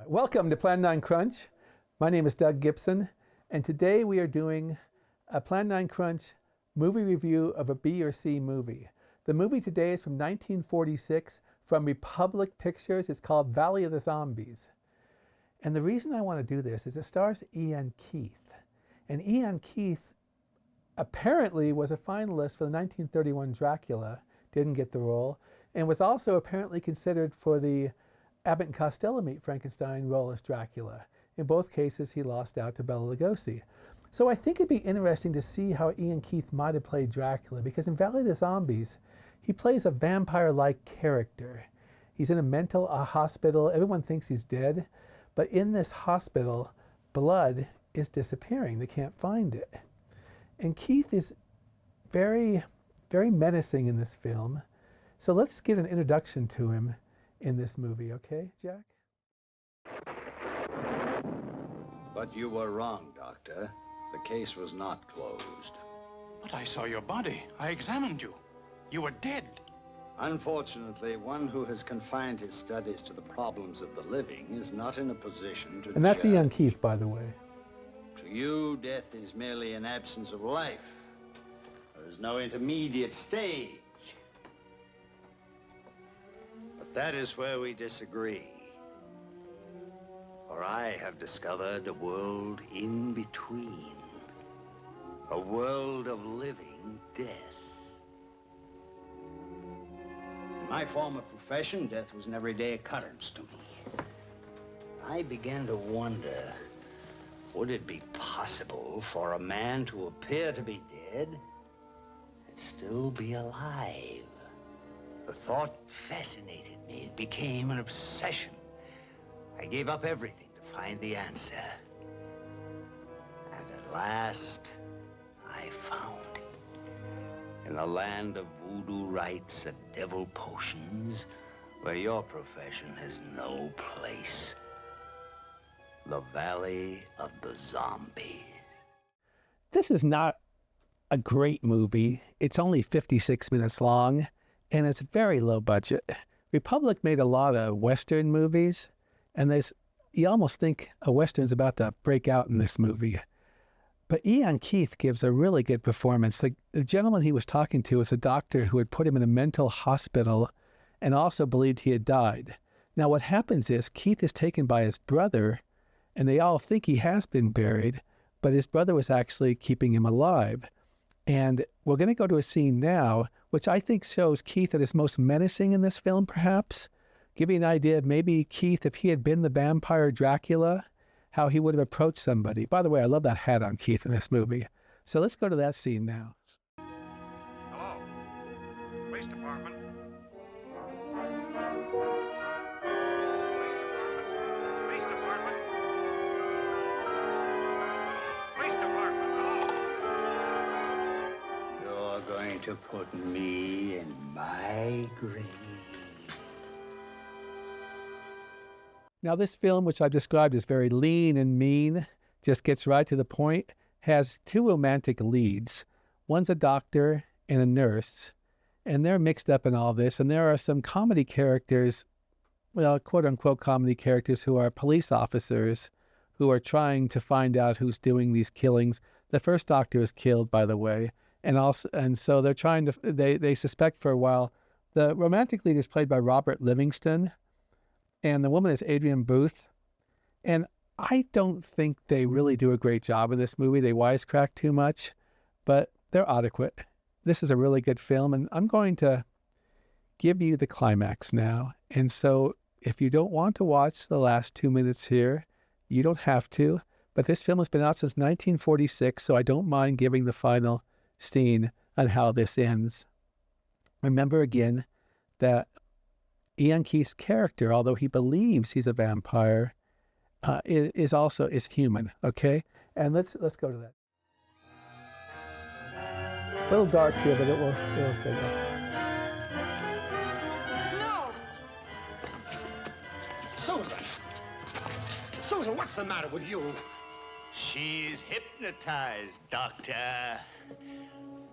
Welcome to Plan9Crunch. My name is Doug Gibson, and today we are doing a Plan9Crunch movie review of a B or C movie. The movie today is from 1946 from Republic Pictures. It's called Valley of the Zombies. And the reason I want to do this is it stars Ian Keith. And Ian Keith apparently was a finalist for the 1931 Dracula, didn't get the role, and was also apparently considered for the Abbott and Costello Meet Frankenstein role as Dracula. In both cases, he lost out to Bela Lugosi. So I think it'd be interesting to see how Ian Keith might have played Dracula, because in Valley of the Zombies, he plays a vampire-like character. He's in a hospital. Everyone thinks he's dead, but in this hospital, blood is disappearing. They can't find it. And Keith is very, very menacing in this film. So let's get an introduction to him in this movie, okay, Jack? But you were wrong, Doctor. The case was not closed. But I saw your body. I examined you. You were dead. Unfortunately, one who has confined his studies to the problems of the living is not in a position to And that's judge. Ian Keith, by the way. To you, death is merely an absence of life. There is no intermediate stage. But that is where we disagree. For I have discovered a world in between. A world of living death. In my former profession, death was an everyday occurrence to me. I began to wonder, would it be possible for a man to appear to be dead and still be alive? The thought fascinated me. It became an obsession. I gave up everything to find the answer. And at last, I found it. In a land of voodoo rites and devil potions, where your profession has no place. The Valley of the Zombies. This is not a great movie. It's only 56 minutes long, and it's very low budget. Republic made a lot of Western movies, and you almost think a Western's about to break out in this movie. But Ian Keith gives a really good performance. The gentleman he was talking to was a doctor who had put him in a mental hospital and also believed he had died. Now what happens is Keith is taken by his brother, and they all think he has been buried, but his brother was actually keeping him alive. And we're going to go to a scene now, which I think shows Keith at his most menacing in this film, perhaps. Give you an idea of maybe Keith, if he had been the vampire Dracula, how he would have approached somebody. By the way, I love that hat on Keith in this movie. So let's go to that scene now. Hello. Police department. Police department. Police department. Police department. Hello. You're going to put me in my grave. Now this film, which I've described as very lean and mean, just gets right to the point, has two romantic leads. One's a doctor and a nurse, and they're mixed up in all this. And there are some comedy characters, well, quote-unquote comedy characters, who are police officers who are trying to find out who's doing these killings. The first doctor is killed, by the way, and so they're trying to, they suspect for a while. The romantic lead is played by Robert Livingston, and the woman is Adrienne Booth. And I don't think they really do a great job in this movie. They wisecrack too much, but they're adequate. This is a really good film, and I'm going to give you the climax now. And so if you don't want to watch the last 2 minutes here, you don't have to. But this film has been out since 1946, so I don't mind giving the final scene on how this ends. Remember again that Ian Keith's character, although he believes he's a vampire, is human. Okay, and let's go to that. A little dark here, but it will stay dark. No! Susan, what's the matter with you? She's hypnotized, Doctor.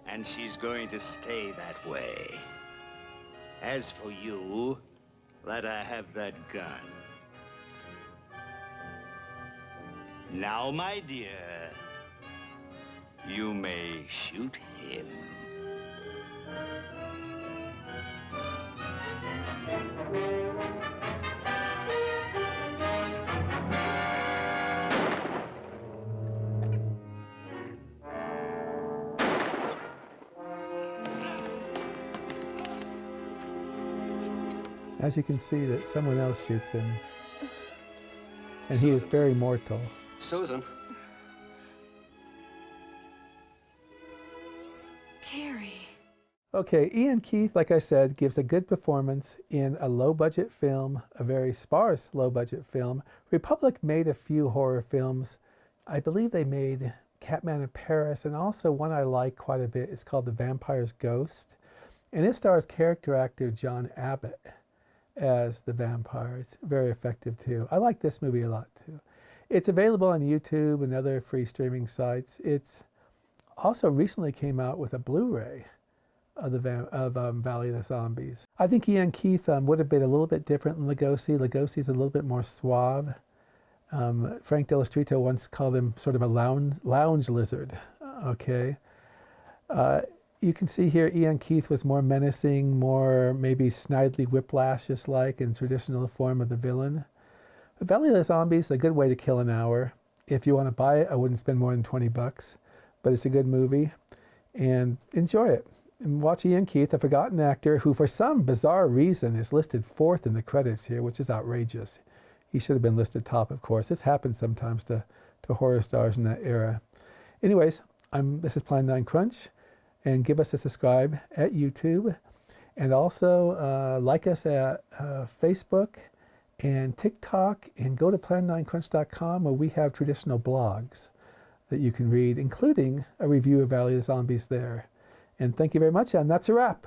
And she's going to stay that way. As for you, let her have that gun. Now, my dear, you may shoot him. As you can see, that someone else shoots him. And he is very mortal. Susan. Terry. Okay, Ian Keith, like I said, gives a good performance in a low-budget film, a very sparse low-budget film. Republic made a few horror films. I believe they made Catman in Paris, and also one I like quite a bit. It's called The Vampire's Ghost. And it stars character actor John Abbott as the vampire. It's very effective too. I like this movie a lot too. It's available on YouTube and other free streaming sites. It's also recently came out with a Blu-ray of Valley of the Zombies. I think Ian Keith would have been a little bit different than Lugosi. Lugosi's a little bit more suave. Frank Delestrito once called him sort of a lounge lizard. Okay. You can see here Ian Keith was more menacing, more maybe Snidely Whiplash-like in traditional form of the villain. But Valley of the Zombies is a good way to kill an hour. If you want to buy it, I wouldn't spend more than 20 bucks, but it's a good movie, and enjoy it. And watch Ian Keith, a forgotten actor who for some bizarre reason is listed 4th in the credits here, which is outrageous. He should have been listed top, of course. This happens sometimes to horror stars in that era. Anyways, this is Plan9Crunch. And give us a subscribe at YouTube. And also like us at Facebook and TikTok. And go to plan9crunch.com where we have traditional blogs that you can read, including a review of Valley of the Zombies there. And thank you very much. And that's a wrap.